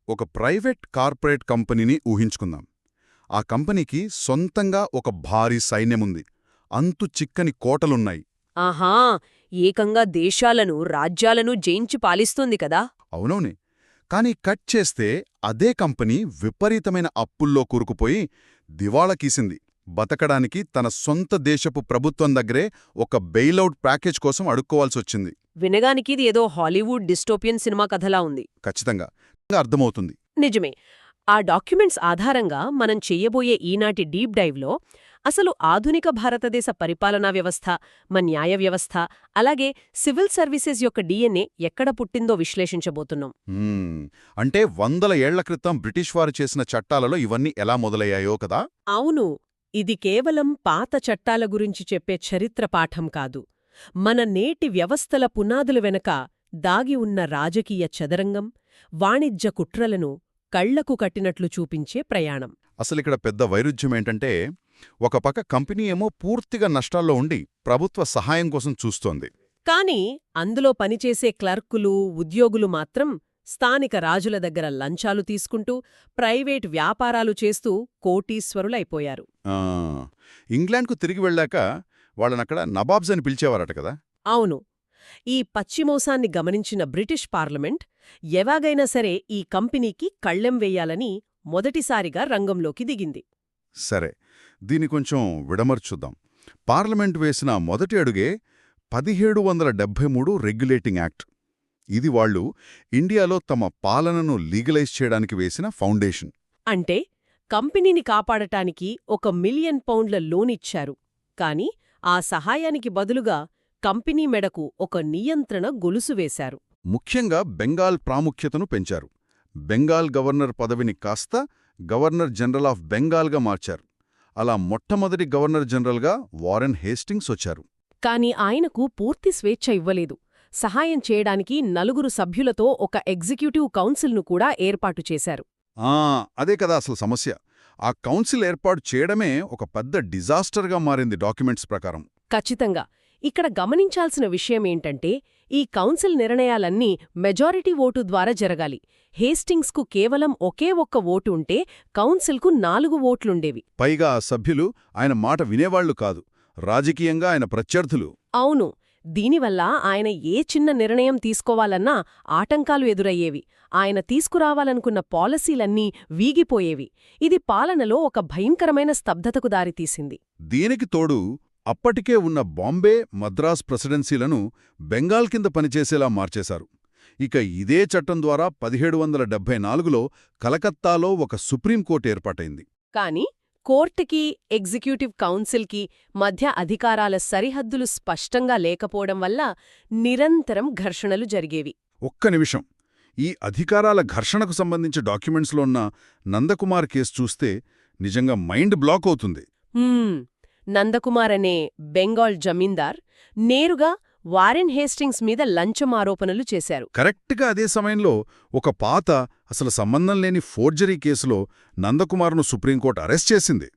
ఒక private corporate కంపెనీని ఊహించుకుందాం. ఆ కంపెనీకి సొంతంగా ఒక భారీ సైన్యముంది. అంతు చిక్కని కోటలున్నాయి. ఆహా, ఏకంగా దేశాలను రాజ్యాలను జయించి పాలిస్తోంది కదా. అవునవునే. కాని కట్ చేస్తే అదే కంపెనీ విపరీతమైన అప్పుల్లో కూరుకుపోయి దివాళా బతకడానికి తన సొంత దేశపు ప్రభుత్వం దగ్గరే ఒక బెయిలౌట్ ప్యాకేజ్ కోసం అడుక్కోవాల్సొచ్చింది. వినగానికిది ఏదో హాలీవుడ్ డిస్టోపియన్ సినిమా కథలా ఉంది. ఖచ్చితంగా అర్థమవుతుంది. నిజమే. ఆ డాక్యుమెంట్స్ ఆధారంగా మనం చెయ్యబోయే ఈనాటి డీప్ డైవ్లో అసలు ఆధునిక భారతదేశ పరిపాలనా వ్యవస్థ, మన న్యాయ వ్యవస్థ, అలాగే సివిల్ సర్వీసెస్ యొక్క DNA ఎక్కడ పుట్టిందో విశ్లేషించబోతున్నాం. అంటే 100 ఏళ్ల క్రితం బ్రిటిష్ వారు చేసిన చట్టాలలో ఇవన్నీ ఎలా మొదలయ్యాయో కదా. అవును, ఇది కేవలం పాత చట్టాల గురించి చెప్పే చరిత్ర పాఠం కాదు. మన నేటి వ్యవస్థల పునాదుల వెనక దాగి ఉన్న రాజకీయ చదరంగం, వాణిజ్య కుట్రలను కళ్లకు కట్టినట్లు చూపించే ప్రయాణం. అసలిక్కడ పెద్ద వైరుధ్యమేంటంటే, ఒక పక్క కంపెనీ ఏమో పూర్తిగా నష్టాల్లో ఉండి ప్రభుత్వ సహాయం కోసం చూస్తోంది. కాని అందులో పనిచేసే క్లర్కులు, ఉద్యోగులు మాత్రం స్థానిక రాజుల దగ్గర లంచాలు తీసుకుంటూ ప్రైవేట్ వ్యాపారాలు చేస్తూ కోటీశ్వరులైపోయారు. ఇంగ్లాండ్కు తిరిగి వెళ్ళాక వాళ్ళనక్కడ నవాబ్స్ అని పిలిచేవారట కదా. అవును. ఈ పశ్చిమోసాన్ని గమనించిన బ్రిటిష్ పార్లమెంట్ ఎలాగైనా సరే ఈ కంపెనీకి కళ్ళెం వెయ్యాలని మొదటిసారిగా రంగంలోకి దిగింది. సరే, దీని కొంచెం విడమర్చుద్దాం. పార్లమెంట్ వేసిన మొదటి అడుగే 1773 రెగ్యులేటింగ్ యాక్ట్. ఇది వాళ్ళు ఇండియాలో తమ పాలనను లీగలైజ్ చేయడానికి వేసిన ఫౌండేషన్. అంటే కంపెనీని కాపాడటానికి £1 మిలియన్ లోన్ ఇచ్చారు. కాని ఆ సహాయానికి బదులుగా కంపెనీ మెడకు ఒక నియంత్రణ గొలుసు వేశారు. ముఖ్యంగా బెంగాల్ ప్రాముఖ్యతను పెంచారు. బెంగాల్ గవర్నర్ పదవిని కాస్త గవర్నర్ జనరల్ ఆఫ్ బెంగాల్గా మార్చారు. అలా మొట్టమొదటి గవర్నర్ జనరల్గా వారెన్ హేస్టింగ్స్ వచ్చారు. కాని ఆయనకు పూర్తి స్వేచ్ఛ ఇవ్వలేదు. సహాయం చేయడానికి 4 సభ్యులతో ఒక ఎగ్జిక్యూటివ్ కౌన్సిల్ను కూడా ఏర్పాటు చేశారు. అదే కదా అసలు సమస్య. ఆ కౌన్సిల్ ఏర్పాటు చేయడమే ఒక పెద్ద డిజాస్టర్గా మారింది డాక్యుమెంట్స్ ప్రకారం. ఖచ్చితంగా. ఇక్కడ గమనించాల్సిన విషయమేంటంటే, ఈ కౌన్సిల్ నిర్ణయాలన్నీ మెజారిటీ ఓటు ద్వారా జరగాలి. హేస్టింగ్స్కు కేవలం ఒకే ఒక్క ఓటు ఉంటే కౌన్సిల్కు 4 ఓట్లుండేవి. పైగా ఆ సభ్యులు ఆయన మాట వినేవాళ్లు కాదు, రాజకీయంగా ఆయన ప్రత్యర్థులు. అవును. దీనివల్ల ఆయన ఏ చిన్న నిర్ణయం తీసుకోవాలన్నా ఆటంకాలు ఎదురయ్యేవి. ఆయన తీసుకురావాలనుకున్న పాలసీలన్నీ వీగిపోయేవి. ఇది పాలనలో ఒక భయంకరమైన స్తబ్దతకు దారితీసింది. దీనికి తోడు అప్పటికే ఉన్న బాంబే, మద్రాస్ ప్రెసిడెన్సీలను బెంగాల్ కింద పనిచేసేలా మార్చేశారు. ఇక ఇదే చట్టం ద్వారా 1774లో కలకత్తాలో ఒక సుప్రీంకోర్టు ఏర్పాటైంది. కాని కోర్టుకి, ఎగ్జిక్యూటివ్ కౌన్సిల్కి మధ్య అధికారాల సరిహద్దులు స్పష్టంగా లేకపోవడం వల్ల నిరంతరం ఘర్షణలు జరిగేవి. ఒక్క నిమిషం, ఈ అధికారాల ఘర్షణకు సంబంధించి డాక్యుమెంట్స్లో ఉన్న నందకుమార్ కేసు చూస్తే నిజంగా మైండ్ బ్లాక్ అవుతుంది. నందకుమార్ అనే బెంగాల్ జమీందార్ నేరుగా వారెన్ హేస్టింగ్స్ మీద లంచం ఆరోపణలు చేశారు. కరెక్ట్గా అదే సమయంలో ఒక పాత, అసలు సంబంధం లేని ఫోర్జరీ కేసులో నందకుమార్ను సుప్రీంకోర్టు అరెస్ట్ చేసింది.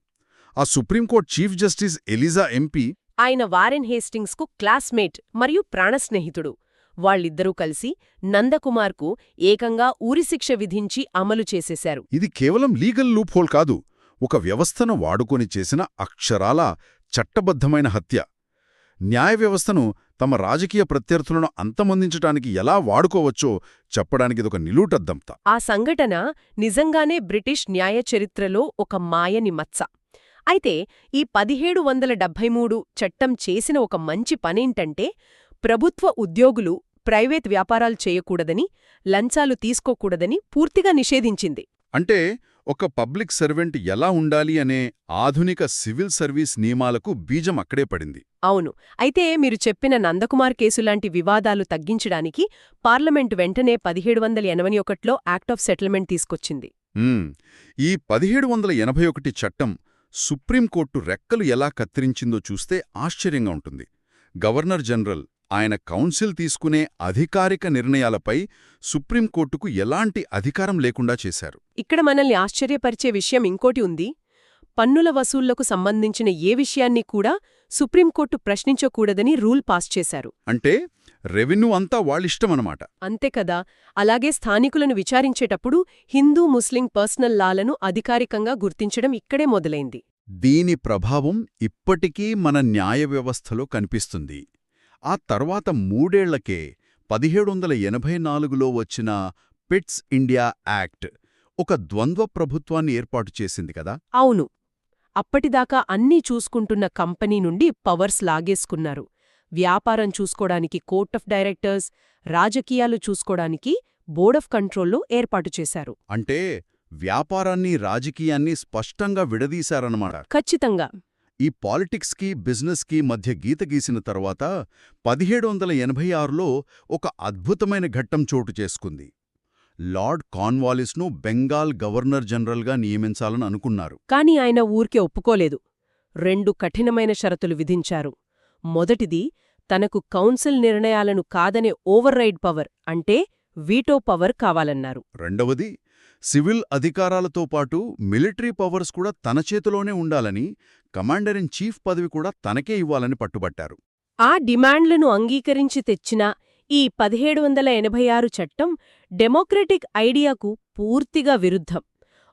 ఆ supreme court chief justice Elijah Impey. ఆయన వారెన్ హేస్టింగ్స్కు క్లాస్మేట్ మరియు ప్రాణస్నేహితుడు. వాళ్ళిద్దరూ కలిసి నందకుమార్కు ఏకంగా ఉరిశిక్ష విధించి అమలు చేసేశారు. ఇది కేవలం లీగల్ లూప్ హోల్ కాదు, ఒక వ్యవస్థను వాడుకొని చేసిన అక్షరాల చట్టబద్ధమైన హత్య. న్యాయ వ్యవస్థను తమ రాజకీయ ప్రత్యర్థులను అంతమొందించటానికి ఎలా వాడుకోవచ్చో చెప్పడానికి ఇదొక నిలూటద్దంతా. ఆ సంఘటన నిజంగానే బ్రిటిష్ న్యాయ చరిత్రలో ఒక మాయని మచ్చ. అయితే ఈ 1773 చట్టం చేసిన ఒక మంచి పనేంటంటే, ప్రభుత్వ ఉద్యోగులు ప్రైవేట్ వ్యాపారాలు చేయకూడదని, లంచాలు తీసుకోకూడదని పూర్తిగా నిషేధించింది. అంటే ఒక పబ్లిక్ సర్వెంట్ ఎలా ఉండాలి అనే ఆధునిక సివిల్ సర్వీస్ నియమాలకు బీజం అక్కడే పడింది. అవును. అయితే మీరు చెప్పిన నందకుమార్ కేసులాంటి వివాదాలు తగ్గించడానికి పార్లమెంటు వెంటనే 1781లో యాక్ట్ ఆఫ్ సెటిల్మెంట్ తీసుకొచ్చింది. ఈ 1781 చట్టం సుప్రీంకోర్టు రెక్కలు ఎలా కత్తిరించిందో చూస్తే ఆశ్చర్యంగా ఉంటుంది. గవర్నర్ జనరల్ ఆయన కౌన్సిల్ తీసుకునే అధికారిక నిర్ణయాలపై సుప్రీంకోర్టుకు ఎలాంటి అధికారం లేకుండా చేశారు. ఇక్కడ మనల్ని ఆశ్చర్యపరిచే విషయం ఇంకోటి ఉంది. పన్నుల వసూళ్లకు సంబంధించిన ఏ విషయాన్ని కూడా సుప్రీంకోర్టు ప్రశ్నించకూడదని రూల్ పాస్ చేశారు. అంటే రెవెన్యూ అంతా వాళ్ళిష్టమనమాట. అంతే కదా. అలాగే స్థానికులను విచారించేటప్పుడు హిందూ ముస్లిం పర్సనల్ లాలను అధికారికంగా గుర్తించడం ఇక్కడే మొదలైంది. దీని ప్రభావం ఇప్పటికీ మన న్యాయ వ్యవస్థలో కనిపిస్తుంది. ఆ తర్వాత 3 ఏళ్లకే 1784లో వచ్చిన పిట్స్ ఇండియా యాక్ట్ ఒక ద్వంద్వ ప్రభుత్వాన్ని ఏర్పాటు చేసింది కదా. అవును. అప్పటిదాకా అన్నీ చూసుకుంటున్న కంపెనీ నుండి పవర్స్ లాగేసుకున్నారు. వ్యాపారం చూసుకోడానికి కోర్ట్ ఆఫ్ డైరెక్టర్స్, రాజకీయాలు చూసుకోడానికి బోర్డ్ ఆఫ్ కంట్రోల్లో ఏర్పాటు చేశారు. అంటే వ్యాపారాన్ని రాజకీయాన్ని స్పష్టంగా విడదీశారన్నమాట. ఖచ్చితంగా. ఈ పాలిటిక్స్కి బిజినెస్కి మధ్య గీత గీసిన తర్వాత 1786లో ఒక అద్భుతమైన ఘట్టం చోటు చేసుకుంది. లార్డ్ కార్న్వాలిస్ను బెంగాల్ గవర్నర్ జనరల్గా నియమించాలని అనుకున్నారు. కాని ఆయన ఊరికే ఒప్పుకోలేదు. 2 కఠినమైన షరతులు విధించారు. మొదటిది, తనకు కౌన్సిల్ నిర్ణయాలను కాదనే ఓవర్రైడ్ పవర్ అంటే వీటో పవర్ కావాలన్నారు. రెండవది, సివిల్ అధికారాలతో పాటు మిలిటరీ పవర్స్ కూడా తన చేతిలోనే ఉండాలని, కమాండర్ ఇన్ చీఫ్ పదవి కూడా తనకే ఇవ్వాలని పట్టుబట్టారు. ఆ డిమాండ్లను అంగీకరించి తెచ్చిన ఈ 1786 చట్టం డెమోక్రటిక్ ఐడియాకు పూర్తిగా విరుద్ధం.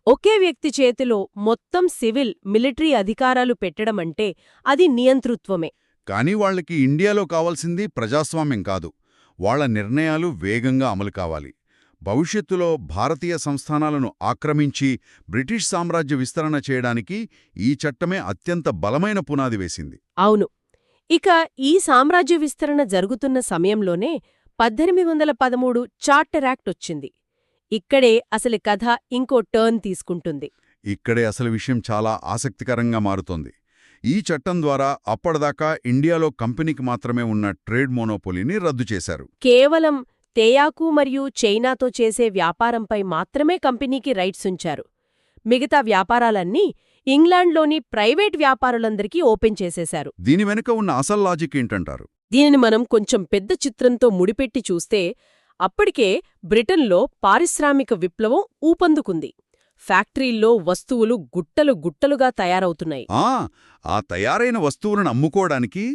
ఒకే వ్యక్తి చేతిలో మొత్తం సివిల్, మిలిటరీ అధికారాలు పెట్టడమంటే అది నియంతృత్వమే. కానీ వాళ్లకి ఇండియాలో కావాల్సింది ప్రజాస్వామ్యం కాదు. వాళ్ల నిర్ణయాలు వేగంగా అమలు కావాలి. భవిష్యత్తులో భారతీయ సంస్థానాలను ఆక్రమించి బ్రిటిష్ సామ్రాజ్య విస్తరణ చేయడానికి ఈ చట్టమే అత్యంత బలమైన పునాది వేసింది. అవును. ఇక ఈ సామ్రాజ్య విస్తరణ జరుగుతున్న సమయంలోనే 1813 చార్టర్ యాక్ట్ వచ్చింది. ఇక్కడే అసలు కథ ఇంకో టర్న్ తీసుకుంటుంది. ఇక్కడే అసలు విషయం చాలా ఆసక్తికరంగా మారుతోంది. ఈ చట్టం ద్వారా అప్పటిదాకా ఇండియాలో కంపెనీకి మాత్రమే ఉన్న ట్రేడ్ మోనోపోలీని రద్దు చేశారు. కేవలం తేయాకు మరియు చైనాతో చేసే వ్యాపారంపై మాత్రమే కంపెనీకి రైట్స్ ఉంచారు. మిగతా వ్యాపారాలన్నీ ఇంగ్లాండ్లోని ప్రైవేట్ వ్యాపారులందరికీ ఓపెన్ చేసేశారు. దీని వెనుక ఉన్న అసలు లాజిక్ ఏంటంటారు? దీనిని మనం కొంచెం పెద్ద చిత్రంతో ముడిపెట్టి చూస్తే అప్పటికే బ్రిటన్లో పారిశ్రామిక విప్లవం ఊపందుకుంది. ఫ్యాక్టరీల్లో వస్తువులు గుట్టలు గుట్టలుగా తయారవుతున్నాయి. ఆ తయారైన వస్తువులను అమ్ముకోవడానికి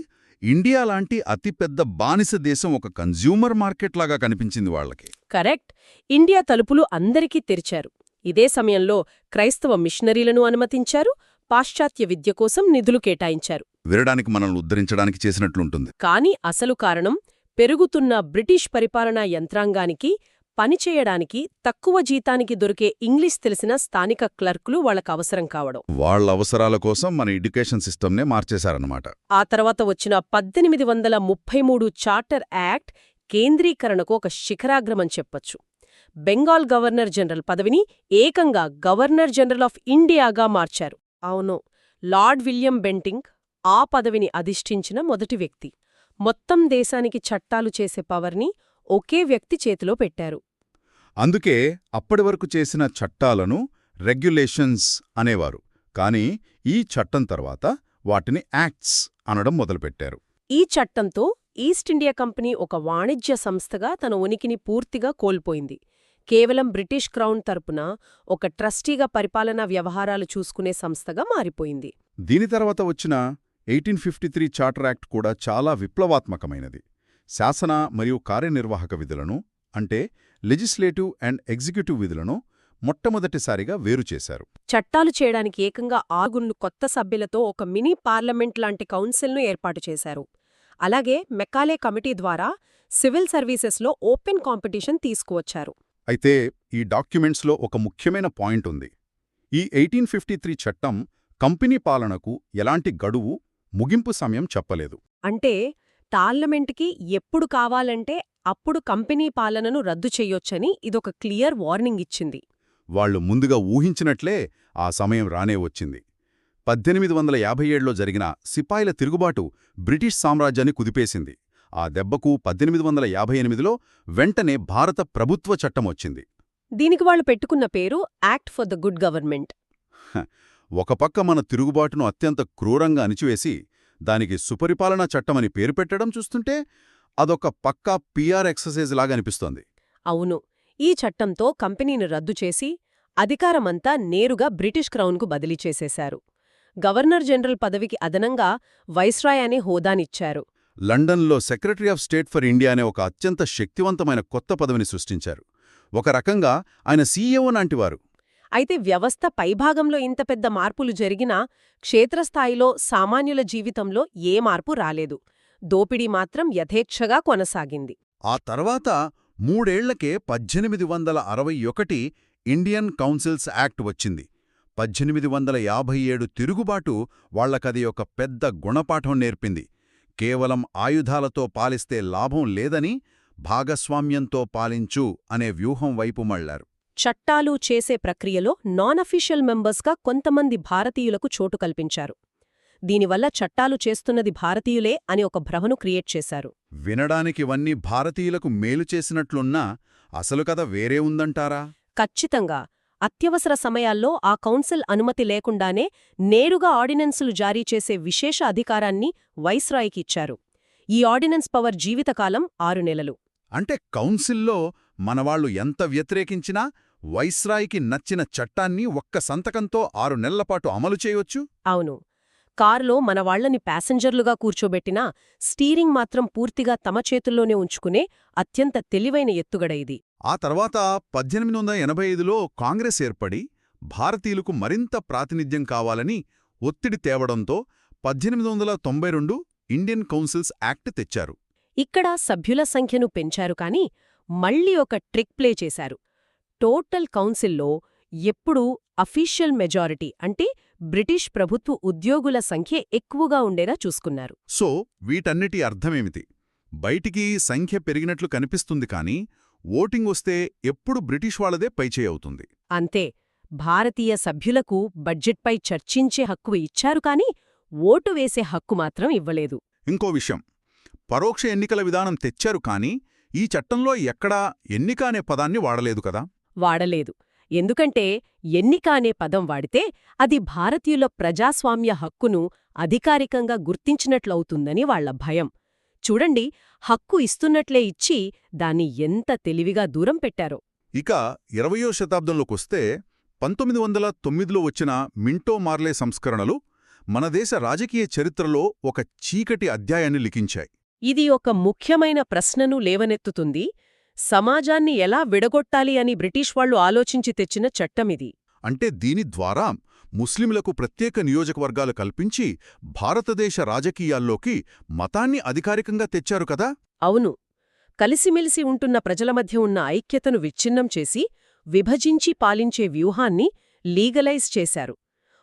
ఇండియా లాంటి అతిపెద్ద బానిస దేశం ఒక కన్జ్యూమర్ మార్కెట్లాగా కనిపించింది వాళ్లకి. కరెక్ట్. ఇండియా తలుపులు అందరికీ తెరిచారు. ఇదే సమయంలో క్రైస్తవ మిషనరీలను అనుమతించారు. పాశ్చాత్య విద్య కోసం నిధులు కేటాయించారు. వినడానికి మనల్ని ఉద్ధరించడానికి చేసినట్లుంటుంది. కాని అసలు కారణం పెరుగుతున్న బ్రిటిష్ పరిపాలనా యంత్రాంగానికి పనిచేయడానికి తక్కువ జీతానికి దొరికే ఇంగ్లీష్ తెలిసిన స్థానిక క్లర్కులు వాళ్లకు అవసరం కావడం. వాళ్ల అవసరాల కోసం మన ఎడ్యుకేషన్ సిస్టమ్నే మార్చేశారన్నమాట. ఆ తర్వాత వచ్చిన 1833 చార్టర్ యాక్ట్ కేంద్రీకరణకు ఒక శిఖరాగ్రమని చెప్పొచ్చు. బెంగాల్ గవర్నర్ జనరల్ పదవిని ఏకంగా గవర్నర్ జనరల్ ఆఫ్ ఇండియాగా మార్చారు. అవును, లార్డ్ విలియం బెంటింగ్ ఆ పదవిని అధిష్ఠించిన మొదటి వ్యక్తి. మొత్తం దేశానికి చట్టాలు చేసే పవర్ని ఒకే వ్యక్తి చేతిలో పెట్టారు. అందుకే అప్పటివరకు చేసిన చట్టాలను రెగ్యులేషన్స్ అనేవారు. కానీ ఈ చట్టం తర్వాత వాటిని యాక్ట్స్ అనడం మొదలుపెట్టారు. ఈ చట్టంతో ఈస్ట్ ఇండియా కంపెనీ ఒక వాణిజ్య సంస్థగా తన ఉనికిని పూర్తిగా కోల్పోయింది. కేవలం బ్రిటిష్ క్రౌన్ తరపున ఒక ట్రస్టీగా పరిపాలనా వ్యవహారాలు చూసుకునే సంస్థగా మారిపోయింది. దీని తర్వాత వచ్చిన 1853 చార్టర్ యాక్ట్ కూడా చాలా విప్లవాత్మకమైనది. శాసన మరియు కార్యనిర్వాహక విధులను, అంటే లెజిస్లేటివ్ అండ్ ఎగ్జిక్యూటివ్ విధులను మొట్టమొదటిసారిగా వేరుచేశారు. చట్టాలు చేయడానికి ఏకంగా 6 కొత్త సభ్యులతో ఒక మినీ పార్లమెంట్ లాంటి కౌన్సిల్ను ఏర్పాటు చేశారు. అలాగే మెకాలే కమిటీ ద్వారా సివిల్ సర్వీసెస్లో ఓపెన్ కాంపిటీషన్ తీసుకువచ్చారు. అయితే ఈ డాక్యుమెంట్స్లో ఒక ముఖ్యమైన పాయింట్ ఉంది. ఈ 1853 చట్టం కంపెనీ పాలనకు ఎలాంటి గడువు, ముగింపు సమయం చెప్పలేదు. అంటే పార్లమెంట్కి ఎప్పుడు కావాలంటే అప్పుడు కంపెనీ పాలనను రద్దు చెయ్యొచ్చని ఇదొక క్లియర్ వార్నింగ్ ఇచ్చింది. వాళ్లు ముందుగా ఊహించినట్లే ఆ సమయం రానే వచ్చింది. 1857లో జరిగిన సిపాయిల తిరుగుబాటు బ్రిటిష్ సామ్రాజ్యాన్ని కుదిపేసింది. ఆ దెబ్బకు 1858లో వెంటనే భారత ప్రభుత్వ చట్టమొచ్చింది. దీనికి వాళ్లు పెట్టుకున్న పేరు act for the good government. ఒక పక్క మన తిరుగుబాటును అత్యంత క్రూరంగా అణిచివేసి దానికి సుపరిపాలనా చట్టమని పేరు పెట్టడం చూస్తుంటే అదొక పక్కా PR ఎక్సర్సైజ్ లాగా అనిపిస్తోంది. అవును. ఈ చట్టంతో కంపెనీని రద్దు చేసి అధికారమంతా నేరుగా బ్రిటిష్ క్రౌన్కు బదిలీ చేసేశారు. గవర్నర్ జనరల్ పదవికి అదనంగా వైస్రాయ్ అనే హోదానిచ్చారు. లండన్లో secretary of state for India అనే ఒక అత్యంత శక్తివంతమైన కొత్త పదవిని సృష్టించారు. ఒక రకంగా ఆయన సీఈఓ లాంటివారు. అయితే వ్యవస్థ పైభాగంలో ఇంత పెద్ద మార్పులు జరిగినా క్షేత్రస్థాయిలో సామాన్యుల జీవితంలో ఏ మార్పు రాలేదు. దోపిడీ మాత్రం యథేచ్ఛగా కొనసాగింది. ఆ తర్వాత 3 ఏళ్లకే 1861 ఇండియన్ కౌన్సిల్స్ యాక్ట్ వచ్చింది. 1857 తిరుగుబాటు వాళ్లకది ఒక పెద్ద గుణపాఠం నేర్పింది. కేవలం ఆయుధాలతో పాలిస్తే లాభం లేదని భాగస్వామ్యంతో పాలించు అనే వ్యూహం వైపు మళ్లారు. చట్టాలు చేసే ప్రక్రియలో నాన్ అఫీషియల్ మెంబర్స్గా కొంతమంది భారతీయులకు చోటు కల్పించారు. దీనివల్ల చట్టాలు చేస్తున్నది భారతీయులే అని ఒక భ్రమను క్రియేట్ చేశారు. వినడానికివన్నీ భారతీయులకు మేలు చేసినట్లున్నా అసలు కథ వేరే ఉందంటారా? ఖచ్చితంగా. అత్యవసర సమయాల్లో ఆ కౌన్సిల్ అనుమతి లేకుండానే నేరుగా ఆర్డినెన్సులు జారీ చేసే విశేష అధికారాన్ని వైస్రాయ్కి ఇచ్చారు. ఈ ఆర్డినెన్స్ పవర్ జీవితకాలం 6 నెలలు. అంటే కౌన్సిల్లో మనవాళ్లు ఎంత వ్యతిరేకించినా వైస్రాయ్కి నచ్చిన చట్టాన్ని ఒక్క సంతకంతో 6 నెలలపాటు అమలు చేయొచ్చు? అవును. కారులో మనవాళ్లని ప్యాసింజర్లుగా కూర్చోబెట్టినా స్టీరింగ్ మాత్రం పూర్తిగా తమ చేతుల్లోనే ఉంచుకునే అత్యంత తెలివైన ఎత్తుగడ ఇది. ఆ తర్వాత 1885లో కాంగ్రెస్ ఏర్పడి భారతీయులకు మరింత ప్రాతినిధ్యం కావాలని ఒత్తిడి తేవడంతో 1892 ఇండియన్ కౌన్సిల్స్ యాక్ట్ తెచ్చారు. ఇక్కడ సభ్యుల సంఖ్యను పెంచారు కానీ మళ్ళీ ఒక ట్రిక్ ప్లే చేశారు. టోటల్ కౌన్సిల్లో ఎప్పుడూ అఫీషియల్ మెజారిటీ అంటే బ్రిటిష్ ప్రభుత్వ ఉద్యోగుల సంఖ్య ఎక్కువగా ఉండేలా చూసుకున్నారు. సో వీటన్నిటి అర్థమేమిటి? బయటికి సంఖ్య పెరిగినట్లు కనిపిస్తుంది కానీ ఓటింగ్ వస్తే ఎప్పుడు బ్రిటిష్ వాళ్లదే పైచేయి అవుతుంది. అంతే. భారతీయ సభ్యులకు బడ్జెట్పై చర్చించే హక్కు ఇచ్చారు కానీ ఓటు వేసే హక్కు మాత్రం ఇవ్వలేదు. ఇంకో విషయం, పరోక్ష ఎన్నికల విధానం తెచ్చారు కానీ ఈ చట్టంలో ఎక్కడా ఎన్నిక అనే పదాన్ని వాడలేదు కదా? వాడలేదు. ఎందుకంటే ఎన్నిక అనే పదం వాడితే అది భారతీయుల ప్రజాస్వామ్య హక్కును అధికారికంగా గుర్తించినట్లవుతుందని వాళ్ల భయం. చూడండి, హక్కు ఇస్తున్నట్లే ఇచ్చి దాన్ని ఎంత తెలివిగా దూరం పెట్టారో. ఇక 20వ శతాబ్దంలోకొస్తే 1909లో వచ్చిన మింటో మార్లే సంస్కరణలు మన దేశ రాజకీయ చరిత్రలో ఒక చీకటి అధ్యాయాన్ని లిఖించాయి. ఇది ఒక ముఖ్యమైన ప్రశ్నను లేవనెత్తుతుంది. సమాజాన్ని ఎలా విడగొట్టాలి అని బ్రిటిష్ వాళ్లు ఆలోచించి తెచ్చిన చట్టమిది. అంటే దీని ద్వారా ముస్లింలకు ప్రత్యేక నియోజకవర్గాలు కల్పించి భారతదేశ రాజకీయాల్లోకి మతాన్ని అధికారికంగా తెచ్చారు కదా? అవును. కలిసిమెలిసి ఉంటున్న ప్రజల మధ్య ఉన్న ఐక్యతను విచ్ఛిన్నం చేసి విభజించి పాలించే వ్యూహాన్ని లీగలైజ్ చేశారు.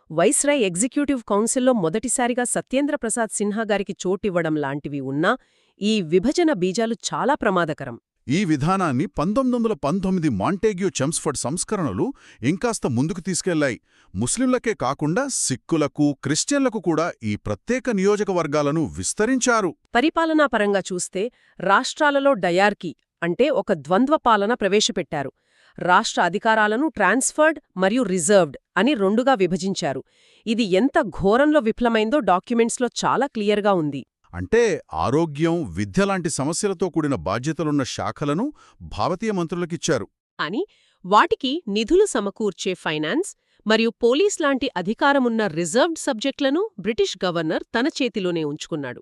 వైస్రాయ్ ఎగ్జిక్యూటివ్ కౌన్సిల్లో మొదటిసారిగా సత్యేంద్రప్రసాద్ సిన్హా గారికి చోటివ్వడం లాంటివి ఉన్నా ఈ విభజన బీజాలు చాలా ప్రమాదకరం. ఈ విధానాన్ని 1919 మాంటేగ్యూ చెమ్స్ఫర్డ్ సంస్కరణలు ఇంకాస్త ముందుకు తీసుకెళ్లాయి. ముస్లింలకే కాకుండా సిక్కులకు, క్రిస్టియన్లకు కూడా ఈ ప్రత్యేక నియోజకవర్గాలను విస్తరించారు. పరిపాలనాపరంగా చూస్తే రాష్ట్రాలలో డయార్కీ అంటే ఒక ద్వంద్వ పాలన ప్రవేశపెట్టారు. రాష్ట్ర అధికారాలను ట్రాన్స్ఫర్డ్ మరియు రిజర్వ్డ్ అని 2గా విభజించారు. ఇది ఎంత ఘోరంలో విఫలమైందో డాక్యుమెంట్స్లో చాలా క్లియర్గా ఉంది. అంటే ఆరోగ్యం, విద్య లాంటి సమస్యలతో కూడిన బాధ్యతలున్న శాఖలను భారతీయ మంత్రులకిచ్చారు. అని వాటికి నిధులు సమకూర్చే ఫైనాన్స్ మరియు పోలీస్ లాంటి అధికారమున్న రిజర్వ్డ్ సబ్జెక్టులను బ్రిటిష్ గవర్నర్ తన చేతిలోనే ఉంచుకున్నాడు.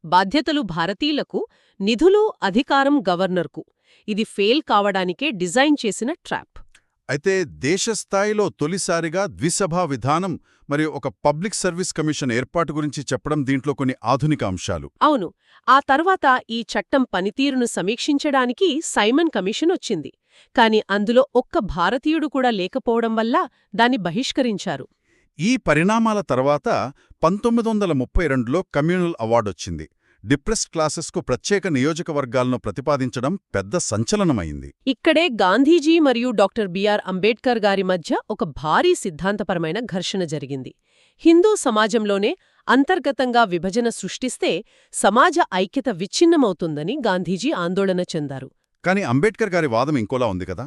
బాధ్యతలు భారతీయులకు, నిధులు, అధికారం గవర్నర్కు. ఇది ఫెయిల్ కావడానికే డిజైన్ చేసిన ట్రాప్. అయితే దేశస్థాయిలో తొలిసారిగా ద్విసభా విధానం మరియు ఒక పబ్లిక్ సర్వీస్ కమిషన్ ఏర్పాటు గురించి చెప్పడం దీంట్లో కొన్ని ఆధునిక అంశాలు. అవును. ఆ తర్వాత ఈ చట్టం పనితీరును సమీక్షించడానికి సైమన్ కమిషన్ వచ్చింది. కాని అందులో ఒక్క భారతీయుడు కూడా లేకపోవడం వల్ల దాన్ని బహిష్కరించారు. ఈ పరిణామాల తర్వాత 1932లో కమ్యూనల్ అవార్డొచ్చింది. డిప్రెస్డ్ క్లాసెస్కు ప్రత్యేక నియోజకవర్గాలను ప్రతిపాదించడం పెద్ద సంచలనమైంది. ఇక్కడే గాంధీజీ మరియు డాక్టర్ బిఆర్ అంబేడ్కర్ గారి మధ్య ఒక భారీ సిద్ధాంతపరమైన ఘర్షణ జరిగింది. హిందూ సమాజంలోనే అంతర్గతంగా విభజన సృష్టిస్తే సమాజ ఐక్యత విచ్ఛిన్నమవుతుందని గాంధీజీ ఆందోళన చెందారు. కాని అంబేడ్కర్ గారి వాదం ఇంకోలా ఉంది కదా.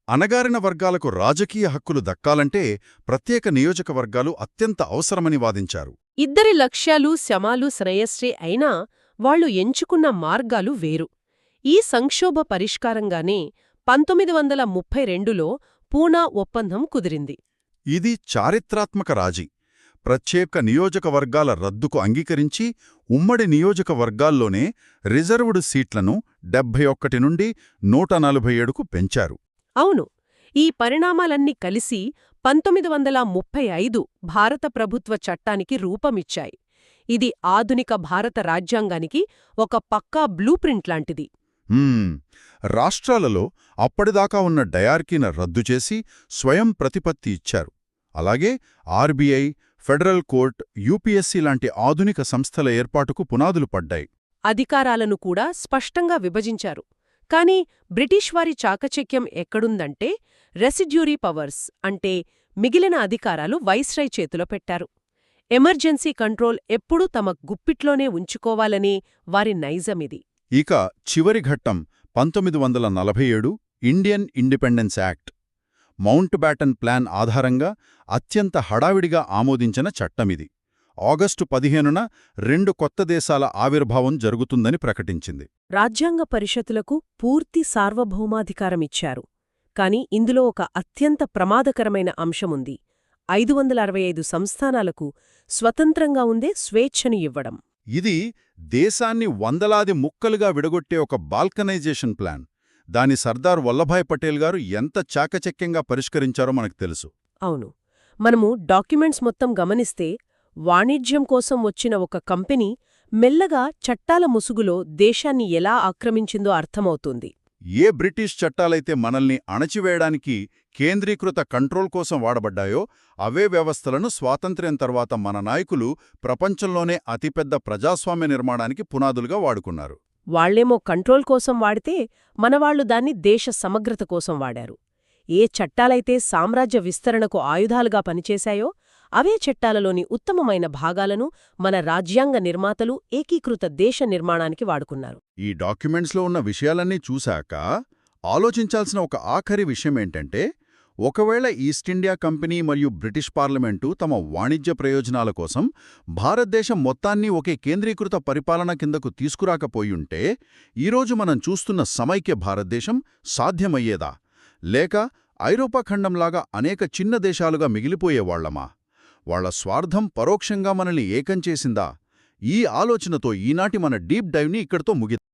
అణగారిన వర్గాలకు రాజకీయ హక్కులు దక్కాలంటే ప్రత్యేక నియోజకవర్గాలు అత్యంత అవసరమని వాదించారు. ఇద్దరి లక్ష్యాలు శమాలు శ్రేయస్సే అయినా వాళ్లు ఎంచుకున్న మార్గాలు వేరు. ఈ సంక్షోభ పరిష్కారంగానే 1932లో పూనా ఒప్పందం కుదిరింది. ఇది చారిత్రాత్మక రాజీ. ప్రత్యేక నియోజకవర్గాల రద్దుకు అంగీకరించి ఉమ్మడి నియోజకవర్గాల్లోనే రిజర్వ్డ్ సీట్లను 71 నుండి 147కు పెంచారు. అవును, ఈ పరిణామాలన్నీ కలిసి 1935 భారత ప్రభుత్వ చట్టానికి రూపమిచ్చాయి. ఇది ఆధునిక భారత రాజ్యాంగానికి ఒక పక్కా బ్లూప్రింట్ లాంటిది. రాష్ట్రాలలో అప్పటిదాకా ఉన్న డయార్కీని రద్దు చేసి స్వయం ప్రతిపత్తి ఇచ్చారు. అలాగే ఆర్బీఐ, ఫెడరల్ కోర్ట్, యూపీఎస్సీ లాంటి ఆధునిక సంస్థల ఏర్పాటుకు పునాదులు పడ్డాయి. అధికారాలను కూడా స్పష్టంగా విభజించారు. కాని బ్రిటిష్ వారి చాకచక్యం ఎక్కడుందంటే రెసిడ్యూరీ పవర్స్ అంటే మిగిలిన అధికారాలు వైస్రాయ్ చేతిలో పెట్టారు. ఎమర్జెన్సీ కంట్రోల్ ఎప్పుడూ తమ గుప్పిట్లోనే ఉంచుకోవాలనే వారి నైజమిది. ఇక చివరి ఘట్టం 1947 Indian independence act. Mount baton plan ఆధారంగా అత్యంత హడావిడిగా ఆమోదించిన చట్టమిది. ఆగస్టు 15న 2 కొత్త దేశాల ఆవిర్భావం జరుగుతుందని ప్రకటించింది. రాజ్యాంగ పరిషత్తులకు పూర్తి సార్వభౌమాధికారమిచ్చారు. కాని ఇందులో ఒక అత్యంత ప్రమాదకరమైన అంశముంది. 565 సంస్థానాలకు స్వతంత్రంగా ఉండే స్వేచ్ఛని ఇవ్వడం. ఇది దేశాన్ని వందలాది ముక్కలుగా విడగొట్టే ఒక బాల్కనైజేషన్ ప్లాన్. దాని సర్దార్ వల్లభాయ్ పటేల్ గారు ఎంత చాకచక్యంగా పరిష్కరించారో మనకు తెలుసు. అవును, మనము డాక్యుమెంట్స్ మొత్తం గమనిస్తే వాణిజ్యం కోసం వచ్చిన ఒక కంపెనీ మెల్లగా చట్టాల ముసుగులో దేశాన్ని ఎలా ఆక్రమించిందో అర్థమవుతుంది. ఏ బ్రిటిష్ చట్టాలైతే మనల్ని అణచివేయడానికి కేంద్రీకృత కంట్రోల్ కోసం వాడబడ్డాయో అవే వ్యవస్థలను స్వాతంత్ర్యం తర్వాత మన నాయకులు ప్రపంచంలోనే అతిపెద్ద ప్రజాస్వామ్య నిర్మాణానికి పునాదులుగా వాడుకున్నారు. వాళ్లేమో కంట్రోల్ కోసం వాడితే మనవాళ్లు దాన్ని దేశ సమగ్రత కోసం వాడారు. ఏ చట్టాలైతే సామ్రాజ్య విస్తరణకు ఆయుధాలుగా పనిచేశాయో అవే చట్టాలలోని ఉత్తమమైన భాగాలను మన రాజ్యాంగ నిర్మాతలు ఏకీకృత దేశ నిర్మాణానికి వాడుకున్నారు. ఈ డాక్యుమెంట్స్లో ఉన్న విషయాలన్నీ చూశాక ఆలోచించాల్సిన ఒక ఆఖరి విషయమేంటంటే, ఒకవేళ ఈస్టిండియా కంపెనీ మరియు బ్రిటిష్ పార్లమెంటు తమ వాణిజ్య ప్రయోజనాల కోసం భారతదేశం మొత్తాన్ని ఒకే కేంద్రీకృత పరిపాలన కిందకు తీసుకురాకపోయుంటే ఈరోజు మనం చూస్తున్న సమైక్య భారతదేశం సాధ్యమయ్యేదా? లేక ఐరోపా ఖండంలాగా అనేక చిన్న దేశాలుగా మిగిలిపోయేవాళ్లమా? వాళ్ల స్వార్థం పరోక్షంగా మనల్ని ఏకం చేసిందా? ఈ ఆలోచనతో ఈనాటి మన డీప్ డైవ్ని ఇక్కడితో ముగిద్దాం.